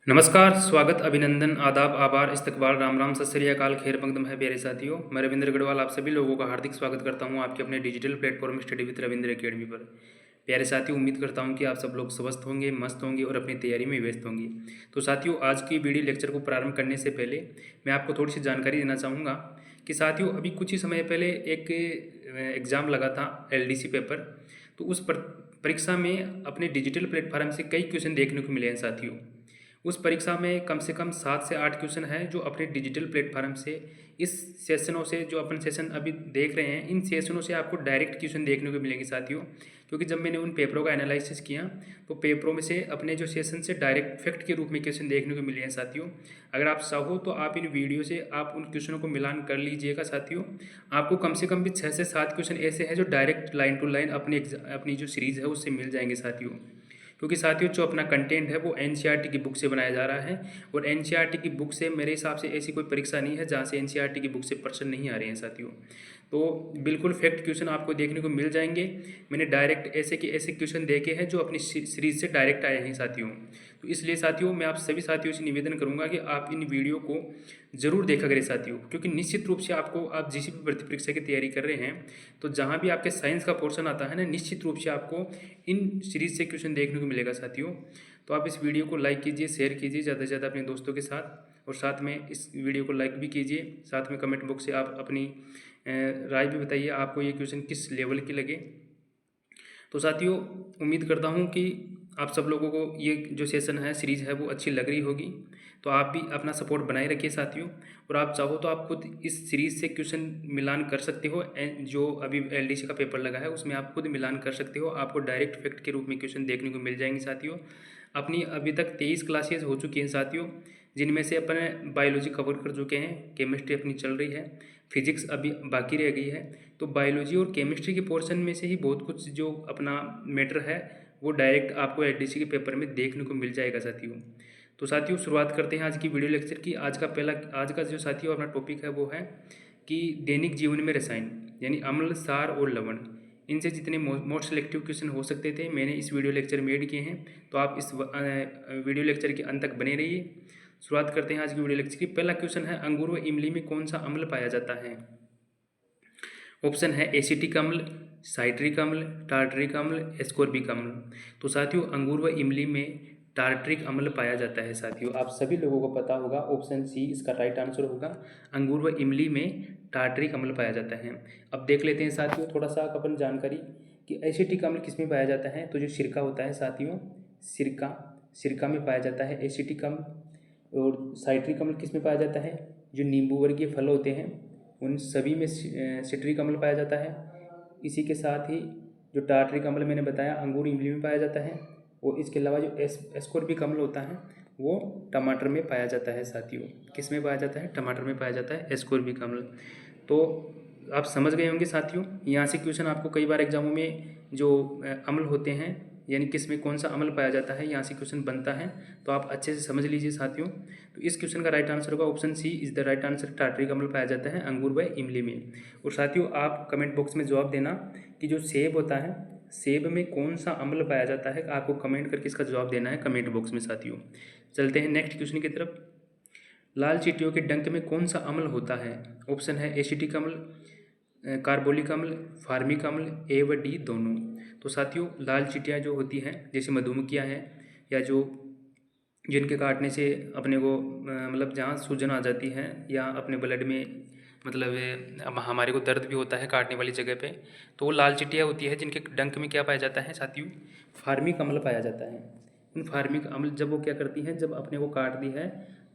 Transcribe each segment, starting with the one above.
नमस्कार, स्वागत, अभिनंदन, आदाब, आभार, इस्तकबाल, राम राम, सत श्री अकाल, खैर मकदम है प्यारे साथियों। मैं रविंद्र गढ़वाल आप सभी लोगों का हार्दिक स्वागत करता हूं आपके अपने digital platform study with Ravindra academy पर। प्यारे साथियों, उम्मीद करता हूं कि आप सब लोग स्वस्थ होंगे, मस्त होंगे और अपनी तैयारी में व्यस्त होंगे। तो साथियों, आज की वीडियो लेक्चर को प्रारंभ करने से पहले मैं आपको थोड़ी सी जानकारी देना चाहूँगा कि साथियों, अभी कुछ ही समय पहले एक एग्ज़ाम लगा था, एलडीसी पेपर। तो उस परीक्षा में अपने डिजिटल प्लेटफॉर्म से कई क्वेश्चन देखने को मिले हैं साथियों। उस परीक्षा में कम से कम 7 से 8 क्वेश्चन हैं जो अपने डिजिटल प्लेटफॉर्म से इस सेशनों से जो अपन सेशन अभी देख रहे हैं, इन सेशनों से आपको डायरेक्ट क्वेश्चन देखने को मिलेंगे साथियों। क्योंकि जब मैंने उन पेपरों का एनालिसिस किया तो पेपरों में से अपने जो सेशन से डायरेक्ट फैक्ट के रूप में क्वेश्चन देखने को मिले हैं साथियों। अगर आप चाहो तो आप इन वीडियो से आप उन क्वेश्चनों को मिलान कर लीजिएगा साथियों। आपको कम से कम भी 6 से 7 क्वेश्चन ऐसे हैं जो डायरेक्ट लाइन टू लाइन अपनी जो सीरीज़ है उससे मिल जाएंगे साथियों। क्योंकि साथियों, जो अपना कंटेंट है वो एनसीईआरटी की बुक से बनाया जा रहा है और एनसीईआरटी की बुक से मेरे हिसाब से ऐसी कोई परीक्षा नहीं है जहाँ से एनसीईआरटी की बुक से प्रश्न नहीं आ रहे हैं साथियों। तो बिल्कुल फैक्ट क्वेश्चन आपको देखने को मिल जाएंगे। मैंने डायरेक्ट ऐसे के ऐसे क्वेश्चन देखे हैं जो अपनी सीरीज से डायरेक्ट आए हैं साथियों। तो इसलिए साथियों, मैं आप सभी साथियों से निवेदन करूंगा कि आप इन वीडियो को जरूर देखा करें साथियों। क्योंकि निश्चित रूप से आपको, आप जिस भी भर्ती परीक्षा की तैयारी कर रहे हैं तो जहाँ भी आपके साइंस का पोर्शन आता है ना, निश्चित रूप से आपको इन सीरीज से क्वेश्चन देखने को मिलेगा साथियों। तो आप इस वीडियो को लाइक कीजिए, शेयर कीजिए ज़्यादा से ज़्यादा अपने दोस्तों के साथ, और साथ में इस वीडियो को लाइक भी कीजिए। साथ में कमेंट बॉक्स से आप अपनी राय भी बताइए आपको ये क्वेश्चन किस लेवल के लगे। तो साथियों, उम्मीद करता हूँ कि आप सब लोगों को ये जो सेशन है, सीरीज़ है, वो अच्छी लग रही होगी। तो आप भी अपना सपोर्ट बनाए रखिए साथियों। और आप चाहो तो आप खुद इस सीरीज़ से क्वेश्चन मिलान कर सकते हो। जो अभी एलडीसी का पेपर लगा है उसमें आप खुद मिलान कर सकते हो। आपको डायरेक्ट फैक्ट के रूप में क्वेश्चन देखने को मिल जाएंगे साथियों। अपनी अभी तक 23 क्लासेज हो चुकी हैं साथियों, जिनमें से अपन बायोलॉजी कवर कर चुके हैं, केमिस्ट्री अपनी चल रही है, फिजिक्स अभी बाकी रह गई है। तो बायोलॉजी और केमिस्ट्री के पोर्शन में से ही बहुत कुछ जो अपना मैटर है वो डायरेक्ट आपको एलडीसी के पेपर में देखने को मिल जाएगा साथियों। तो साथियों, शुरुआत करते हैं आज की वीडियो लेक्चर की। आज का जो साथियों अपना टॉपिक है वो है कि दैनिक जीवन में रसायन, यानी अम्ल, सार और लवण, इनसे जितने मोस्ट सिलेक्टिव क्वेश्चन हो सकते थे मैंने इस वीडियो लेक्चर में ऐड किए हैं। तो आप इस वीडियो लेक्चर के अंत तक बने रहिए। शुरुआत करते हैं आज की वीडियो लेक्चर की। पहला क्वेश्चन है, अंगूर व इमली में कौन सा अम्ल पाया जाता है? ऑप्शन है एसिटिक अम्ल, साइट्रिक अम्ल, टार्टरिक अम्ल, एस्कोर्बिक अम्ल। तो साथियों, अंगूर व इमली में टार्टरिक अम्ल पाया जाता है साथियों। आप सभी लोगों को पता होगा, ऑप्शन सी इसका राइट आंसर होगा। अंगूर व इमली में टार्टरिक अम्ल पाया जाता है। अब देख लेते हैं साथियों थोड़ा सा अपन जानकारी कि एसिटिक अम्ल किस में पाया जाता है। तो जो सिरका होता है साथियों, सिरका सिरका में पाया जाता है एसिटिक अम्ल। और साइट्रिक अम्ल किस में पाया जाता है? जो नींबू वर्गीय फल होते हैं उन सभी में सिट्रिक अम्ल पाया जाता है। इसी के साथ ही जो टार्टरिक अम्ल मैंने बताया अंगूर इमली में पाया जाता है। और इसके अलावा जो एस्कोर्बिक अम्ल होता है वो टमाटर में पाया जाता है साथियों। किस में पाया जाता है? टमाटर में पाया जाता है एस्कोर्बिक अम्ल। तो आप समझ गए होंगे साथियों। यहाँ से क्वेश्चन आपको कई बार एग्जामों में जो अम्ल होते हैं, यानी किस में कौन सा अम्ल पाया जाता है, यहाँ से क्वेश्चन बनता है। तो आप अच्छे से समझ लीजिए साथियों। तो इस क्वेश्चन का राइट आंसर होगा option C is the right answer. Tartaric अम्ल पाया जाता है अंगूर व इमली में। और साथियों, आप कमेंट बॉक्स में जवाब देना कि जो सेब होता है, सेब में कौन सा अम्ल पाया जाता है। आपको कमेंट करके इसका जवाब देना है कमेंट बॉक्स में साथियों। चलते हैं नेक्स्ट क्वेश्चन की तरफ। लाल चींटियों के डंक में कौन सा अम्ल होता है? ऑप्शन है एसिटिक अम्ल, कार्बोलिक अम्ल, फार्मिक अम्ल, ए व डी दोनों। तो साथियों, लाल चींटियाँ जो होती हैं, जैसे मधुमक्खियाँ हैं, या जो जिनके काटने से अपने को मतलब जहाँ सूजन आ जाती है या अपने ब्लड में मतलब हमारे को दर्द भी होता है काटने वाली जगह पे, तो वो लाल चींटियाँ होती है जिनके डंक में क्या पाया जाता है साथियों? फार्मिक अम्ल पाया जाता है। उन फार्मिक अम्ल जब वो क्या करती हैं, जब अपने को काटती है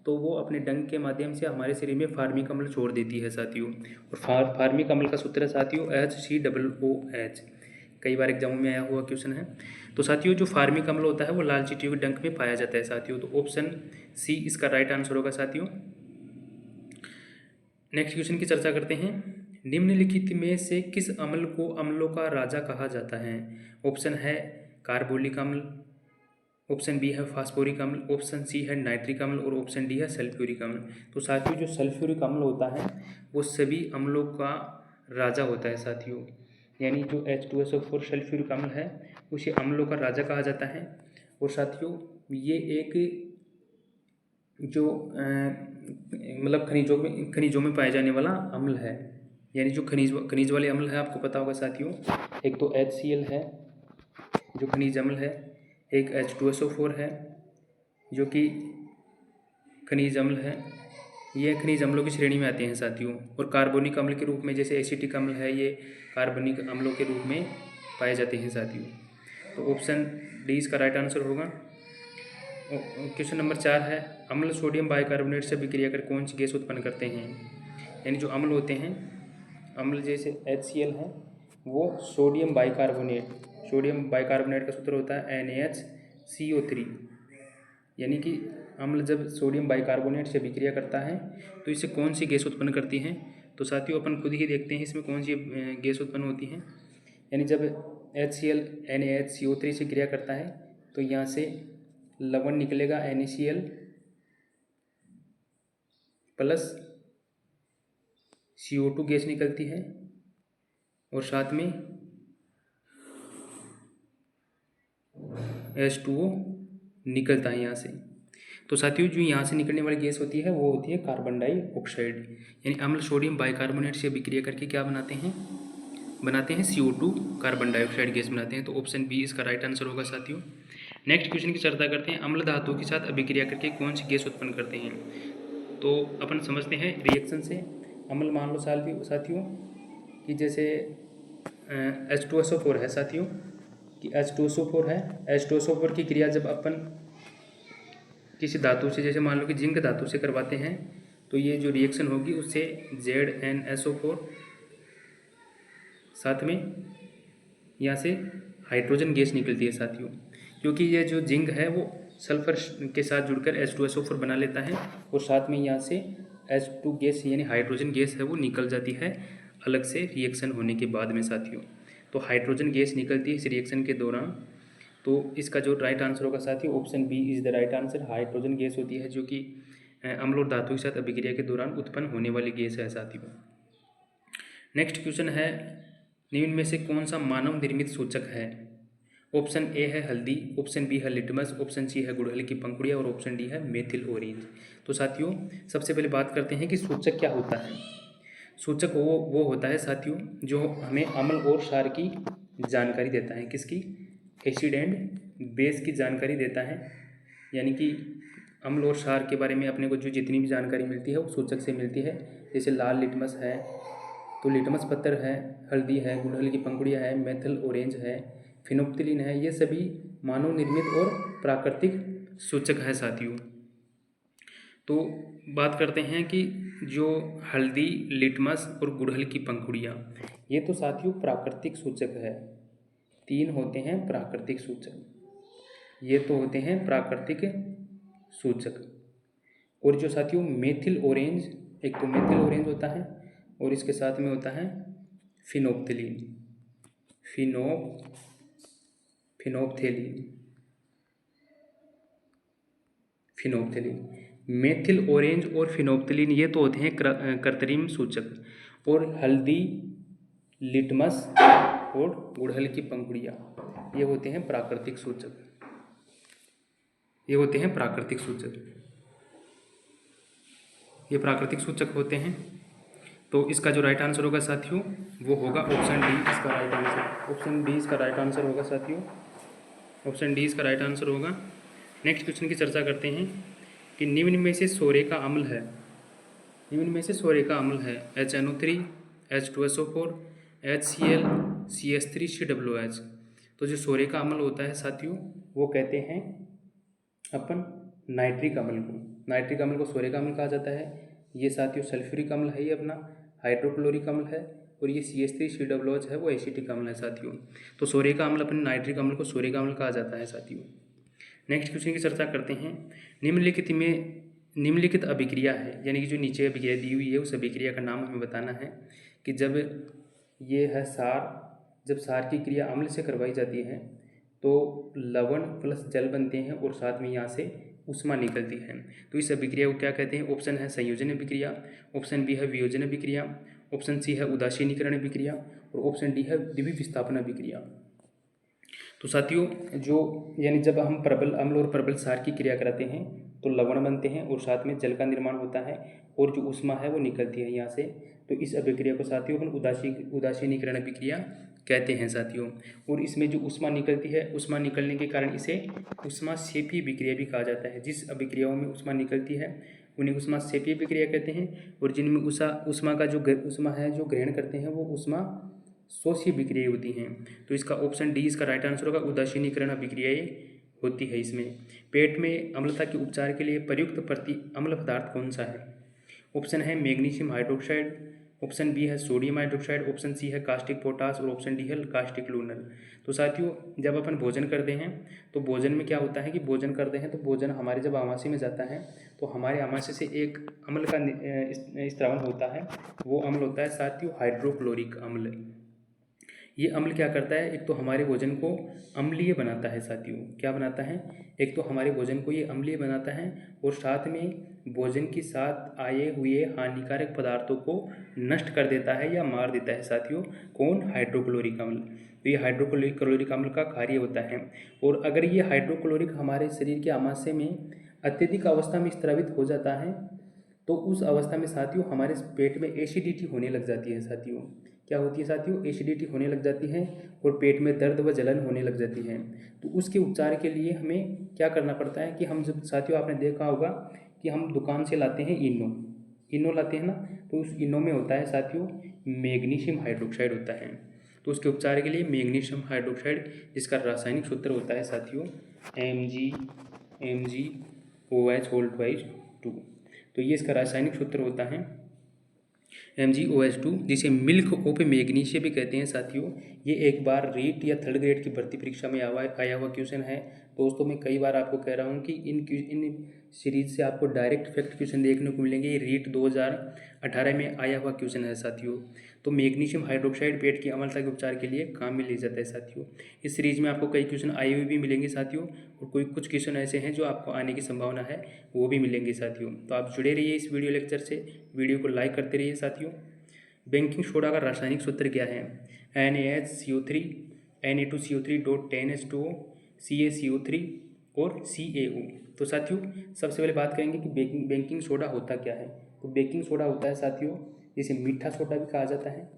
तो वो अपने डंक के माध्यम से हमारे शरीर में फार्मिक अम्ल छोड़ देती है साथियों। और फार्मिक अम्ल का सूत्र है साथियों HCOOH। कई बार एग्जामों में आया हुआ क्वेश्चन है। तो साथियों, जो फार्मिक अम्ल होता है वो लाल चींटियों के डंक में पाया जाता है साथियों। तो ऑप्शन सी इसका राइट आंसर होगा साथियों। नेक्स्ट क्वेश्चन की चर्चा करते हैं। निम्नलिखित में से किस अम्ल को अम्लों का राजा कहा जाता है? ऑप्शन है कार्बोलिक अम्ल, ऑप्शन बी है फास्फोरिक अम्ल, ऑप्शन सी है नाइट्रिक अम्ल और ऑप्शन डी है सल्फ्यूरिक अम्ल। तो साथियों, जो सल्फ्यूरिक अम्ल होता है वो सभी अम्लों का राजा होता है साथियों। यानी जो H2SO4 सल्फ्यूरिक अम्ल है उसे अम्लों का राजा कहा जाता है। और साथियों, ये एक जो मतलब खनिजों में पाए जाने वाला अम्ल है, यानी जो खनिज वाले अम्ल है, आपको पता होगा साथियों, एक तो HCl है जो खनिज अम्ल है, एक H2SO4 है जो कि खनिज अम्ल है। ये खनिज अम्लों की श्रेणी में आते हैं साथियों। और कार्बोनिक अम्ल के रूप में जैसे एसिटिक अम्ल है, ये कार्बनिक अम्लों के रूप में पाए जाते हैं साथियों। तो ऑप्शन डी इसका राइट आंसर होगा। क्वेश्चन नंबर 4 है, अम्ल सोडियम बाइकार्बोनेट से अभिक्रिया कर कौन सी गैस उत्पन्न करते हैं। यानी जो अम्ल होते हैं, अम्ल जैसे HCl है, वो सोडियम बाइकार्बोनेट का सूत्र होता है NaHCO3। यानी कि अम्ल जब सोडियम बाइकार्बोनेट से अभिक्रिया करता है तो इससे कौन सी गैस उत्पन्न करती है। तो साथियों अपन खुद ही देखते हैं इसमें कौन सी गैस उत्पन्न होती है। यानी जब HCl NaHCO3 से क्रिया करता है तो यहाँ से लवण निकलेगा NaCl प्लस CO2 गैस निकलती है और साथ में H2O निकलता है यहाँ से। तो साथियों जो यहाँ से निकलने वाली गैस होती है वो होती है कार्बन डाइऑक्साइड। यानी अम्ल सोडियम बाइकार्बोनेट से अभिक्रिया करके क्या बनाते हैं CO2 कार्बन डाइऑक्साइड गैस बनाते हैं। तो ऑप्शन बी इसका राइट आंसर होगा साथियों। नेक्स्ट क्वेश्चन की चर्चा करते हैं, अम्ल धातुओं के साथ अभिक्रिया करके कौन सी गैस उत्पन्न करते हैं। तो अपन समझते हैं रिएक्शन से। अम्ल मान लो साथियों कि जैसे H2SO4 है साथियों, कि H2SO4 है। H2SO4 की क्रिया जब अपन किसी धातु से, जैसे मान लो कि जिंक धातु से करवाते हैं, तो ये जो रिएक्शन होगी उससे ZnSO4 साथ में यहाँ से हाइड्रोजन गैस निकलती है साथियों। क्योंकि ये जो जिंक है वो सल्फर के साथ जुड़कर H2SO4 बना लेता है और साथ में यहाँ से H2 गैस यानी हाइड्रोजन गैस है वो निकल जाती है अलग से रिएक्शन होने के बाद में साथियों। तो हाइड्रोजन गैस निकलती है इस रिएक्शन के दौरान। तो इसका जो राइट आंसर होगा साथियों, option B is the right answer. Hydrogen gas होती है जो कि अम्ल और धातु के साथ अभिक्रिया के दौरान उत्पन्न होने वाली गैस है साथियों। नेक्स्ट क्वेश्चन है, निम्न में से कौन सा मानव निर्मित सूचक है। ऑप्शन ए है हल्दी, ऑप्शन बी है लिटमस, ऑप्शन सी है गुड़हल की पंखुड़ियाँ और ऑप्शन डी है मेथिल ऑरेंज। तो साथियों सबसे पहले बात करते हैं कि सूचक क्या होता है। सूचक वो होता है साथियों जो हमें अम्ल और क्षार की जानकारी देता है। किसकी? एसिड एंड बेस की जानकारी देता है। यानी कि अम्ल और क्षार के बारे में अपने को जो जितनी भी जानकारी मिलती है वो सूचक से मिलती है। जैसे लाल लिटमस है तो लिटमस पत्थर है, हल्दी है, गुड़हल की पंखुड़ियाँ है, मेथिल ऑरेंज है, फिनोप्थिलीन है, ये सभी मानव निर्मित और प्राकृतिक सूचक है साथियों। तो बात करते हैं कि जो हल्दी, लिटमस और गुड़हल की पंखुड़ियाँ, ये तो साथियों प्राकृतिक सूचक है। 3 होते हैं प्राकृतिक सूचक, ये तो होते हैं प्राकृतिक सूचक। और जो साथियों मेथिल ऑरेंज, एक तो मेथिल ऑरेंज होता है और इसके साथ में होता है फिनोप्थिलीन, फिनोप्थिलीन। मेथिल ऑरेंज और फिनोप्थिलीन ये तो होते हैं कृत्रिम सूचक। और हल्दी, लिटमस और गुड़हल की पंखुड़ियाँ ये होते हैं प्राकृतिक सूचक, ये होते हैं प्राकृतिक सूचक होते हैं। तो इसका जो राइट आंसर होगा साथियों वो होगा ऑप्शन डी इसका राइट आंसर। ऑप्शन डी इसका राइट आंसर होगा साथियों, ऑप्शन डी इसका राइट आंसर होगा। नेक्स्ट क्वेश्चन की चर्चा करते हैं कि निम्न में से सोरे का अम्ल है, HNO3, H2SO4, HCl, CH3, COOH। तो जो सोरे का अम्ल होता है साथियों वो कहते हैं अपन नाइट्रिक अम्ल को सोरे का अम्ल कहा जाता है। ये साथियों सल्फ्यूरिक अम्ल है, ये अपना हाइड्रोक्लोरिक अम्ल है। और ये CH3 COOH है वो एसिटिक अम्ल है साथियों। तो सोरे का अम्ल अपने नाइट्रिक अम्ल को सोरे का अम्ल कहा जाता है साथियों। नेक्स्ट क्वेश्चन की चर्चा करते हैं, निम्नलिखित अभिक्रिया है, यानी कि जो नीचे अभिक्रिया दी हुई है उस अभिक्रिया का नाम हमें बताना है। कि जब ये है जब क्षार की क्रिया अम्ल से करवाई जाती है तो लवण प्लस जल बनते हैं और साथ में यहाँ से ऊष्मा निकलती है। तो इस अभिक्रिया को क्या कहते हैं? ऑप्शन है संयोजन अभिक्रिया, ऑप्शन बी है वियोजन अभिक्रिया, ऑप्शन सी है उदासीनीकरण अभिक्रिया और ऑप्शन डी है द्वितीय विस्थापन अभिक्रिया। तो साथियों जो यानी जब हम प्रबल अम्ल और प्रबल क्षार की क्रिया कराते हैं तो लवण बनते हैं और साथ में जल का निर्माण होता है और जो ऊष्मा है वो निकलती है यहाँ से। तो इस अभिक्रिया को साथियों अपन उदासीनीकरण अभिक्रिया कहते हैं साथियों। और इसमें जो ऊष्मा निकलती है, ऊष्मा निकलने के कारण इसे ऊष्माक्षेपी अभिक्रिया भी कहा जाता है। जिस अभिक्रियाओं में ऊष्मा निकलती है उन्हें ऊष्माक्षेपी अभिक्रिया कहते हैं, और जिनमें ऊष्मा का जो ऊष्मा है जो ग्रहण करते हैं वो ऊष्मा शोषी अभिक्रियाएं होती हैं। तो इसका ऑप्शन डी इसका राइट आंसर होगा, उदासीनीकरण अभिक्रियाएं होती है इसमें। पेट में अम्लता के उपचार के लिए प्रयुक्त प्रति अम्ल पदार्थ कौन सा है? ऑप्शन है मैग्नीशियम हाइड्रोक्साइड, ऑप्शन बी है सोडियम हाइड्रोक्साइड, ऑप्शन सी है कास्टिक पोटास और ऑप्शन डी है कास्टिक लूनल। तो साथियों जब अपन भोजन करते हैं तो भोजन में क्या होता है कि भोजन करते हैं तो भोजन हमारे जब आमाशय में जाता है तो हमारे आमाशय से एक अम्ल का स्रावन होता है। वो अम्ल होता है साथियों हाइड्रोक्लोरिक अम्ल। ये अम्ल क्या करता है, एक तो हमारे भोजन को अम्लीय बनाता है साथियों। क्या बनाता है? एक तो हमारे भोजन को ये अम्लीय बनाता है और साथ में भोजन के साथ आए हुए हानिकारक पदार्थों को नष्ट कर देता है या मार देता है साथियों। कौन? हाइड्रोक्लोरिक अम्ल। तो ये हाइड्रोक्लोरिक अम्ल का कार्य होता है। और अगर ये हाइड्रोक्लोरिक हमारे शरीर के आमाशय में अत्यधिक अवस्था में स्रावित हो जाता है तो उस अवस्था में साथियों हमारे पेट में एसिडिटी होने लग जाती है साथियों। क्या होती है साथियों? एसिडिटी होने लग जाती है और पेट में दर्द व जलन होने लग जाती है। तो उसके उपचार के लिए हमें क्या करना पड़ता है कि हम जब साथियों आपने देखा होगा कि हम दुकान से लाते हैं इनो लाते हैं ना, तो उस इनो में होता है साथियों मैग्नीशियम हाइड्रोक्साइड होता है। तो उसके उपचार के लिए मैग्नीशियम हाइड्रोक्साइड जिसका रासायनिक सूत्र होता है साथियों MgOH2। तो ये इसका रासायनिक सूत्र होता है MgOH2, जिसे मिल्क ऑफ मैग्नीशिया भी कहते हैं साथियों। ये एक बार रीट या थर्ड ग्रेड की भर्ती परीक्षा में आया हुआ क्वेश्चन है दोस्तों। मैं कई बार आपको कह रहा हूँ कि इन सीरीज से आपको डायरेक्ट फैक्ट क्वेश्चन देखने को मिलेंगे। ये रीट 2018 में आया हुआ क्वेश्चन है साथियों। तो मैग्नीशियम हाइड्रोक्साइड पेट की अम्लता के उपचार के लिए काम में ले जाता है साथियों। इस सीरीज में आपको कई क्वेश्चन आए हुए भी मिलेंगे साथियों, और कुछ क्वेश्चन ऐसे हैं जो आपको आने की संभावना है वो भी मिलेंगे साथियों। तो आप जुड़े रहिए इस वीडियो लेक्चर से, वीडियो को लाइक करते रहिए साथियों। बेकिंग सोडा का रासायनिक सूत्र क्या है? NaHCO3, Na2CO3.10H2O, CaCO3 और CaO। तो साथियों सबसे पहले बात करेंगे कि बेकिंग सोडा होता क्या है। तो बेकिंग सोडा होता है साथियों, इसे मीठा सोडा भी कहा जाता है।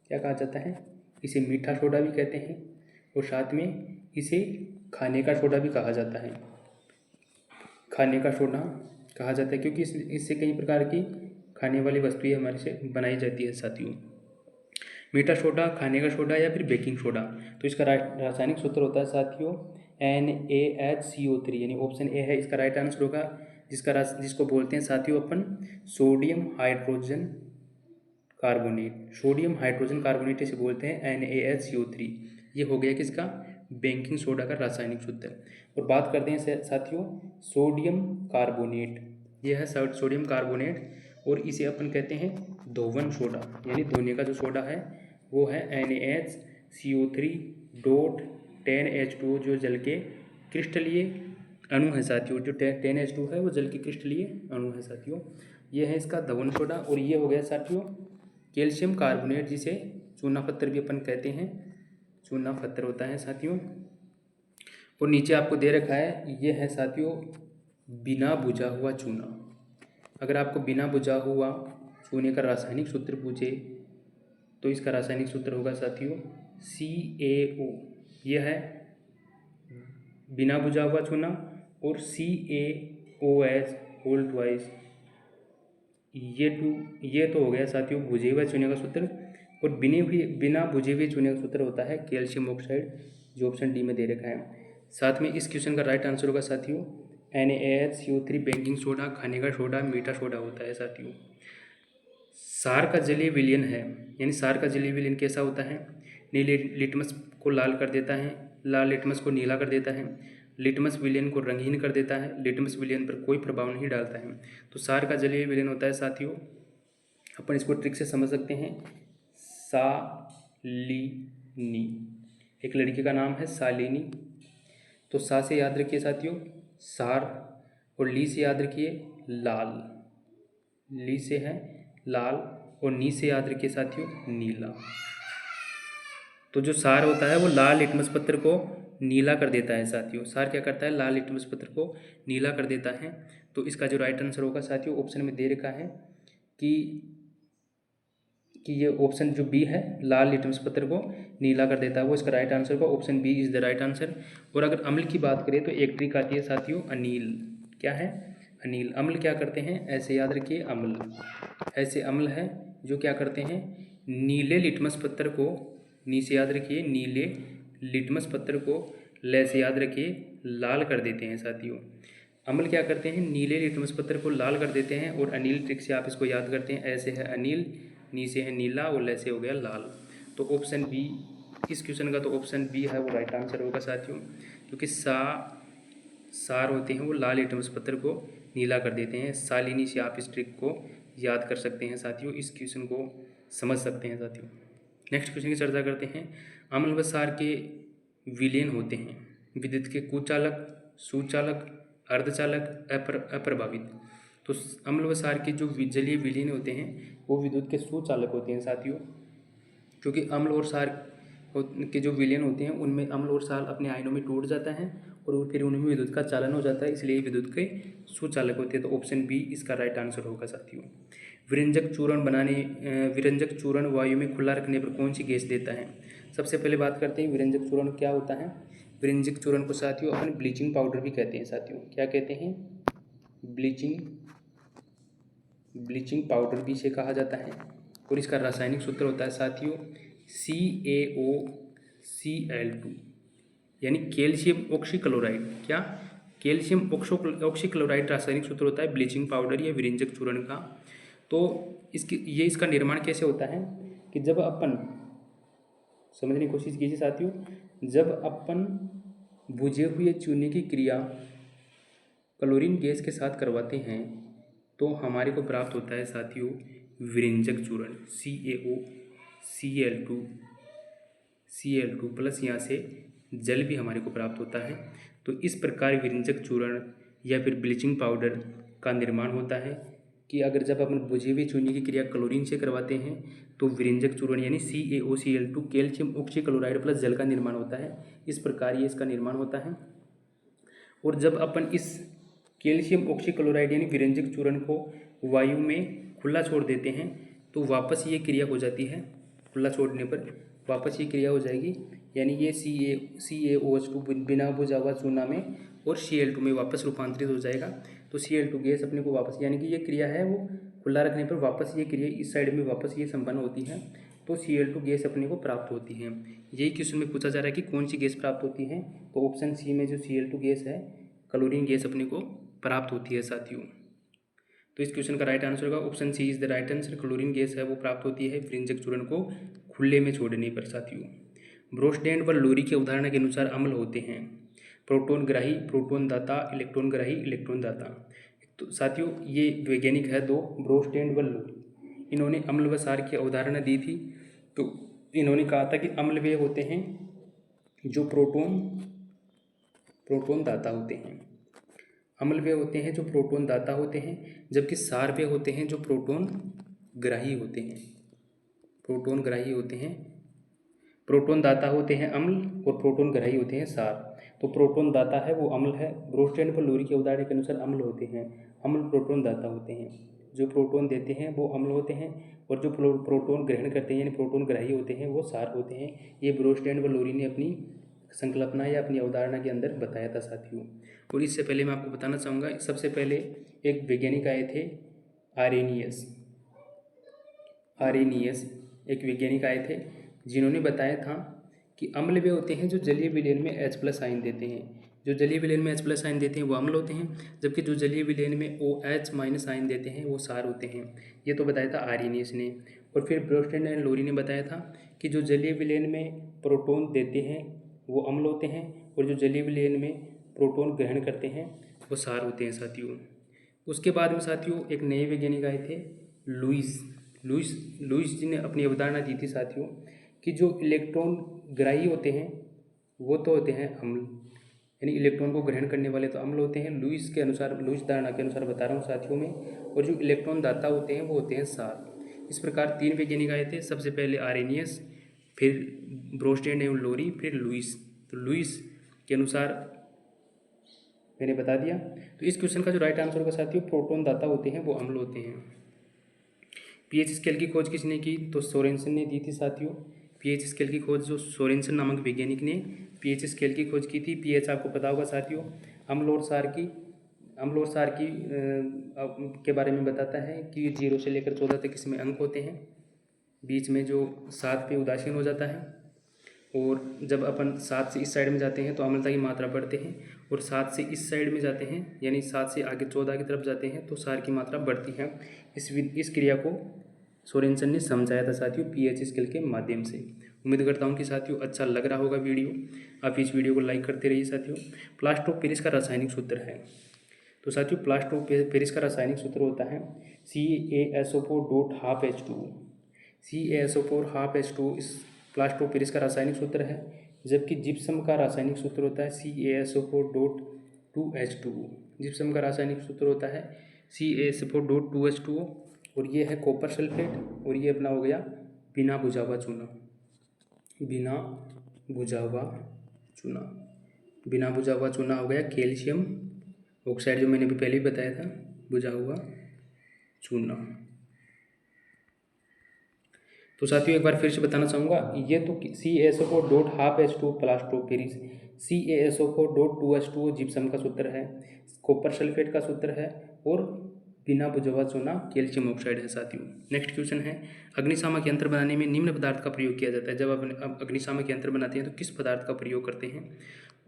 क्या कहा जाता है? इसे मीठा सोडा भी कहते हैं, और साथ में इसे खाने का सोडा भी कहा जाता है। खाने का सोडा कहा जाता है क्योंकि इससे कई प्रकार की खाने वाली वस्तुएं हमारे से बनाई जाती है साथियों। मीठा सोडा, खाने का सोडा या फिर बेकिंग सोडा। तो इसका रासायनिक सूत्र होता है साथियों NaHCO3, यानी ऑप्शन ए है इसका राइट आंसर होगा, जिसको बोलते हैं साथियों अपन sodium hydrogen carbonate. Sodium hydrogen carbonate इसे बोलते हैं NaHCO3। ये हो गया किसका? बेकिंग सोडा का रासायनिक सूत्र। और बात करते हैं साथियों सोडियम कार्बोनेट। यह है सोडियम कार्बोनेट, और इसे अपन कहते हैं धोवन सोडा, यानी धोने का जो सोडा है वो है NaCO3.10H2O, जो जल के क्रिस्टलीय अणु है साथियों। जो 10H2 है वो जल के क्रिस्टलीय अणु है साथियों। ये है इसका धवन सोडा। और ये हो गया साथियों कैल्शियम कार्बोनेट, जिसे चूना पत्थर भी अपन कहते हैं। चूना पत्थर होता है साथियों। और नीचे आपको दे रखा है, ये है साथियों बिना बुझा हुआ चूना। अगर आपको बिना बुझा हुआ चूने का रासायनिक सूत्र पूछे तो इसका रासायनिक सूत्र होगा साथियों CaO। यह है बिना बुझा हुआ चूना, और CaOH2। ये तो हो गया साथियों बुझे हुए चूने का सूत्र। और बिना बुझे हुए चूने का सूत्र होता है कैल्शियम ऑक्साइड, जो ऑप्शन डी में दे रखा है। साथ में इस क्वेश्चन का राइट आंसर होगा साथियों NaHCO3 बेकिंग सोडा, खाने का सोडा, मीठा सोडा होता है साथियों। सार का जलीय विलयन है, यानी सार का जलीय विलयन कैसा होता है? नीले लिटमस को लाल कर देता है, लाल लिटमस को नीला कर देता है, लिटमस विलयन को रंगीन कर देता है, लिटमस विलयन पर कोई प्रभाव नहीं डालता है। तो सार का जलीय विलयन होता है साथियों, अपन इसको ट्रिक से समझ सकते हैं, सालिनी। एक लड़की का नाम है सालिनी। तो सा से याद रखिए साथियों सार, और ली से याद रखिए लाल। ली से है लाल, और नी से याद रखिए साथियों नीला। तो जो सार होता है वो लाल लिटमस पत्र को नीला कर देता है साथियों। सार क्या करता है, लाल लिटमस पत्र को नीला कर देता है। तो इसका जो राइट आंसर होगा साथियों, ऑप्शन में दे रखा है कि ये ऑप्शन जो बी है, लाल लिटमस पत्र को नीला कर देता है, वो इसका राइट आंसर होगा। Option B is the right answer. और अगर अम्ल की बात करें तो एक ट्रिक आती है साथियों, अनील। क्या है, अनील। अम्ल क्या करते हैं, ऐसे याद रखिए, अम्ल ऐसे अम्ल है जो क्या करते हैं, नीले लिटमस पत्र को, नी से याद रखिए, नीले लिटमस पत्र को, ले से याद रखिए, लाल कर देते हैं साथियों। अम्ल क्या करते हैं, नीले लिटमस पत्र को लाल कर देते हैं। और अनील ट्रिक से आप इसको याद करते हैं, ऐसे है अनील, नी से है नीला और ले से हो गया लाल। तो ऑप्शन बी, इस क्वेश्चन का तो ऑप्शन बी है वो राइट आंसर होगा साथियों, क्योंकि सार होते हैं वो लाल लिटमस पत्र को नीला कर देते हैं। सालिनी से आप इस ट्रिक को याद कर सकते हैं साथियों, इस क्वेश्चन को समझ सकते हैं साथियों। नेक्स्ट क्वेश्चन की चर्चा करते हैं। अम्ल व सार के विलयन होते हैं विद्युत के कुचालक, सुचालक, अर्धचालक, अप्रभावित। तो अम्ल व सार के जो जलीय विलयन होते हैं वो विद्युत के सुचालक होते हैं साथियों, क्योंकि अम्ल और सार के जो विलयन होते हैं उनमें अम्ल और सार अपने आयनों में टूट जाता है और फिर उनमें विद्युत का चालन हो जाता है, इसलिए विद्युत के सुचालक होते हैं। तो ऑप्शन बी इसका राइट आंसर होगा साथियों। विरंजक चूर्ण वायु में खुला रखने पर कौन सी गैस देता है। सबसे पहले बात करते हैं विरंजक चूर्ण क्या होता है। विरंजक चूर्ण को साथियों अपन ब्लीचिंग पाउडर भी कहते हैं साथियों। क्या कहते हैं, ब्लीचिंग पाउडर भी इसे कहा जाता है। और इसका रासायनिक सूत्र होता है साथियों CaOCl2, यानी कैल्शियम ऑक्सीक्लोराइड। क्या, कैल्शियम ऑक्सीक्लोराइड रासायनिक सूत्र होता है ब्लीचिंग पाउडर या विरंजक चूर्ण का। तो इसका निर्माण कैसे होता है कि जब अपन, समझने की कोशिश कीजिए साथियों, जब अपन बुझे हुए चूने की क्रिया क्लोरीन गैस के साथ करवाते हैं तो हमारे को प्राप्त होता है साथियों विरंजक चूर्ण CaOCl2 प्लस यहाँ से जल भी हमारे को प्राप्त होता है। तो इस प्रकार विरंजक चूर्ण या फिर ब्लीचिंग पाउडर का निर्माण होता है कि अगर जब अपन बुझे हुए चूने की क्रिया क्लोरीन से करवाते हैं तो विरंजक चूर्ण यानी CaOCl2 कैल्शियम ऑक्सीक्लोराइड प्लस जल का निर्माण होता है। इस प्रकार ये इसका निर्माण होता है। और जब अपन इस कैल्शियम ऑक्सीक्लोराइड यानी विरंजक चूर्ण को वायु में खुला छोड़ देते हैं तो वापस ये क्रिया हो जाती है, खुला छोड़ने पर वापस ये क्रिया हो जाएगी, यानी ये CaOH2 बिना बुझा हुआ चूना में और Cl2 में वापस रूपांतरित हो जाएगा। तो Cl2 गैस अपने को वापस, यानी कि ये क्रिया है वो खुला रखने पर वापस ये क्रिया इस साइड में वापस ये संपन्न होती है, तो Cl2 गैस अपने को प्राप्त होती है। यही क्वेश्चन में पूछा जा रहा है कि कौन सी गैस प्राप्त होती है, तो ऑप्शन सी में जो Cl2 गैस है, क्लोरीन गैस अपने को प्राप्त होती है साथियों। तो इस क्वेश्चन का राइट आंसर होगा option C is the right answer. Chlorine gas है वो प्राप्त होती है विरंजक चूर्ण को खुले में छोड़ने पर साथियों। ब्रोस्टैंड व लोरी के उदाहरण के अनुसार अम्ल होते हैं प्रोटोन ग्राही, प्रोटोन दाता, इलेक्ट्रॉन ग्राही, इलेक्ट्रॉन दाता। तो साथियों ये वैज्ञानिक है दो, ब्रोस्टैंड व लोरी, इन्होंने अम्ल व सार की अवधारणा दी थी। तो इन्होंने कहा था कि अम्ल वे होते हैं जो प्रोटोन दाता होते हैं, अम्ल वे होते हैं जो प्रोटोन दाता होते हैं, जबकि सार वे होते हैं जो प्रोटोन ग्राही होते हैं। प्रोटोन ग्राही होते हैं, प्रोटोन दाता होते हैं अम्ल और प्रोटोन ग्राही होते हैं सार। तो प्रोटोन दाता है वो अम्ल है। ब्रोस्टैंड पर लोरी के उदाहरण के अनुसार अम्ल होते हैं, अम्ल प्रोटोन दाता होते हैं, जो प्रोटोन देते हैं वो अम्ल होते हैं और जो प्रोटोन ग्रहण करते हैं यानी प्रोटोन ग्राही होते हैं वो सार होते हैं। ये ब्रोस्टैंड व लोरी ने अपनी संकल्पना या अपनी अवधारणा के अंदर बताया था साथियों। और इससे पहले मैं आपको बताना चाहूँगा, सबसे पहले एक वैज्ञानिक आए थे आरेनियस, एक वैज्ञानिक आए थे जिन्होंने बताया था कि अम्ल वे होते हैं जो जलीय विलयन में H+ आयन देते हैं। जो जलीय विलयन में H+ आयन देते हैं वो अम्ल होते हैं, जबकि जो जलीय विलयन में OH- आयन देते हैं वो सार होते हैं। ये तो बताया था आरेनियस ने। और फिर ब्रोस्टैंड एंड लोरी ने बताया था कि जो जलीय विलयन में प्रोटोन देते हैं वो अम्ल होते हैं और जो जलीय विलयन में प्रोटोन ग्रहण करते हैं वो सार होते हैं साथियों। उसके बाद में साथियों एक नए वैज्ञानिक आए थे लुईस जी ने अपनी अवधारणा दी थी साथियों कि जो इलेक्ट्रॉन ग्राही होते हैं वो तो होते हैं अम्ल, यानी इलेक्ट्रॉन को ग्रहण करने वाले तो अम्ल होते हैं लुईस धारणा के अनुसार बता रहा हूँ साथियों में, और जो इलेक्ट्रॉन दाता होते हैं वो होते हैं सार। इस प्रकार 3 वैज्ञानिक आए थे, सबसे पहले आरेनियस, फिर ब्रोस्टैंड एवं लोरी, फिर लुईस। तो लुईस के अनुसार मैंने बता दिया। तो इस क्वेश्चन का जो राइट आंसर होगा साथियों, प्रोटॉन दाता होते हैं वो अम्ल होते हैं। पीएच स्केल की खोज किसने की? तो सोरेनसन ने की थी साथियों। पीएच स्केल की खोज जो सोरेनसन नामक वैज्ञानिक ने पीएच स्केल की खोज की थी। पीएच आपको पता होगा साथियों, अम्ल और क्षार की के बारे में बताता है कि 0 से लेकर 14 तक इसमें अंक होते हैं। बीच में जो 7 पे उदासीन हो जाता है, और जब अपन 7 से इस साइड में जाते हैं तो अम्लता की मात्रा बढ़ते हैं, और 7 से इस साइड में जाते हैं यानी 7 से आगे 14 की तरफ जाते हैं तो क्षार की मात्रा बढ़ती है। इस क्रिया को सोरेनसन ने समझाया था साथियों पीएच स्केल के माध्यम से। उम्मीद करता हूँ कि साथियों अच्छा लग रहा होगा वीडियो। आप इस वीडियो को लाइक करते रहिए साथियों। प्लास्टर ऑफ पेरिस का रासायनिक सूत्र है, तो साथियों प्लास्टर ऑफ पेरिस का रासायनिक सूत्र होता है CaSO4.12H2। CaSO4 इस प्लास्टर ऑफ पेरिस का रासायनिक सूत्र है, जबकि जिप्सम का रासायनिक सूत्र होता है CaSO4.2H2। जिप्सम का रासायनिक सूत्र होता है CaSO4.2H2, और ये है कॉपर सल्फेट, और ये अपना हो गया बिना बुझा हुआ चूना। बिना बुझा हुआ चूना हो गया कैल्शियम ऑक्साइड, जो मैंने भी पहले ही बताया था, बुझा हुआ चूना। तो साथियों एक बार फिर से बताना चाहूँगा, ये तो CaSO4.12H2 plaster of Paris, CaSO4.2H2 gypsum का सूत्र है, कॉपर सल्फेट का सूत्र है, और बिना बुझा हुआ चूना कैल्शियम ऑक्साइड है साथियों। नेक्स्ट क्वेश्चन है, अग्निशामक यंत्र बनाने में निम्न पदार्थ का प्रयोग किया जाता है। जब आप अग्निशामक यंत्र बनाते हैं तो किस पदार्थ का प्रयोग करते हैं?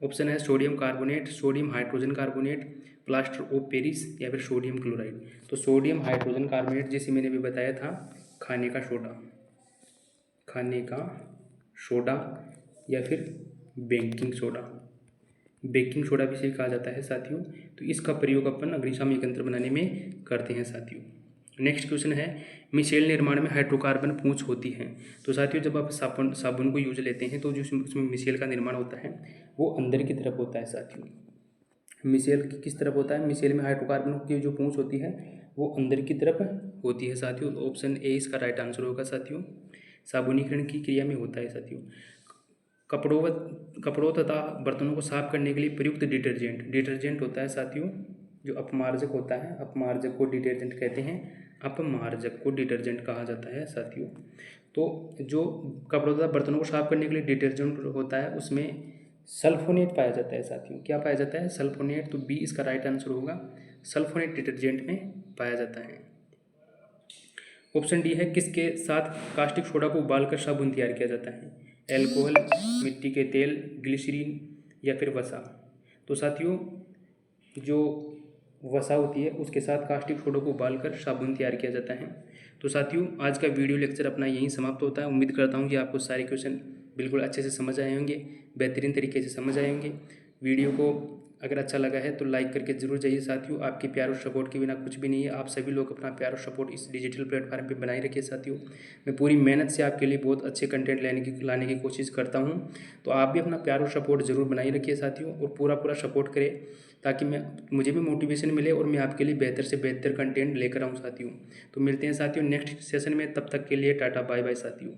ऑप्शन है sodium carbonate, sodium hydrogen carbonate, plaster of Paris, या फिर सोडियम क्लोराइड। तो सोडियम हाइड्रोजन कार्बोनेट, जैसे मैंने भी बताया था, खाने का सोडा या फिर बेकिंग सोडा भी इसे कहा जाता है साथियों। तो इसका प्रयोग अपन अग्निशामक यंत्र बनाने में करते हैं साथियों। नेक्स्ट क्वेश्चन है, मिसेल निर्माण में हाइड्रोकार्बन पूंछ होती है। तो साथियों जब आप साबुन को यूज लेते हैं तो जो उसमें मिसेल का निर्माण होता है वो अंदर की तरफ होता है साथियों। मिसेल किस तरफ होता है? मिसेल में हाइड्रोकार्बन की जो पूंछ होती है वो अंदर की तरफ होती है साथियों। ऑप्शन ए इसका राइट आंसर होगा साथियों, साबुनीकरण की क्रिया में होता है साथियों। कपड़ों तथा बर्तनों को साफ करने के लिए प्रयुक्त डिटर्जेंट होता है साथियों, जो अपमार्जक होता है। अपमार्जक को डिटर्जेंट कहते हैं, अपमार्जक को डिटर्जेंट कहा जाता है साथियों। तो जो कपड़ों तथा बर्तनों को साफ करने के लिए डिटर्जेंट होता है उसमें सल्फोनेट पाया जाता है साथियों। क्या पाया जाता है? सल्फोनेट। तो बी इसका राइट आंसर होगा, सल्फोनेट डिटर्जेंट में पाया जाता है। ऑप्शन डी है, किसके साथ कास्टिक सोडा को उबालकर साबुन तैयार किया जाता है? एल्कोहल, मिट्टी के तेल, ग्लिसरीन, या फिर वसा। तो साथियों जो वसा होती है उसके साथ कास्टिक सोडा को उबालकर साबुन तैयार किया जाता है। तो साथियों आज का वीडियो लेक्चर अपना यहीं समाप्त होता है। उम्मीद करता हूँ कि आपको सारे क्वेश्चन बिल्कुल अच्छे से समझ आए होंगे, बेहतरीन तरीके से समझ आए होंगे। वीडियो को अगर अच्छा लगा है तो लाइक करके ज़रूर जाइए साथियों। आपके प्यार और सपोर्ट के बिना कुछ भी नहीं है। आप सभी लोग अपना प्यार और सपोर्ट इस डिजिटल प्लेटफॉर्म पे बनाए रखिए साथियों। मैं पूरी मेहनत से आपके लिए बहुत अच्छे कंटेंट लाने की कोशिश करता हूँ। तो आप भी अपना प्यार और सपोर्ट ज़रूर बनाए रखिए साथियों, और पूरा सपोर्ट करें ताकि मुझे भी मोटिवेशन मिले और मैं आपके लिए बेहतर से बेहतर कंटेंट लेकर आऊँ साथियों। तो मिलते हैं साथियों नेक्स्ट सेशन में, तब तक के लिए टाटा बाय बाय साथियों।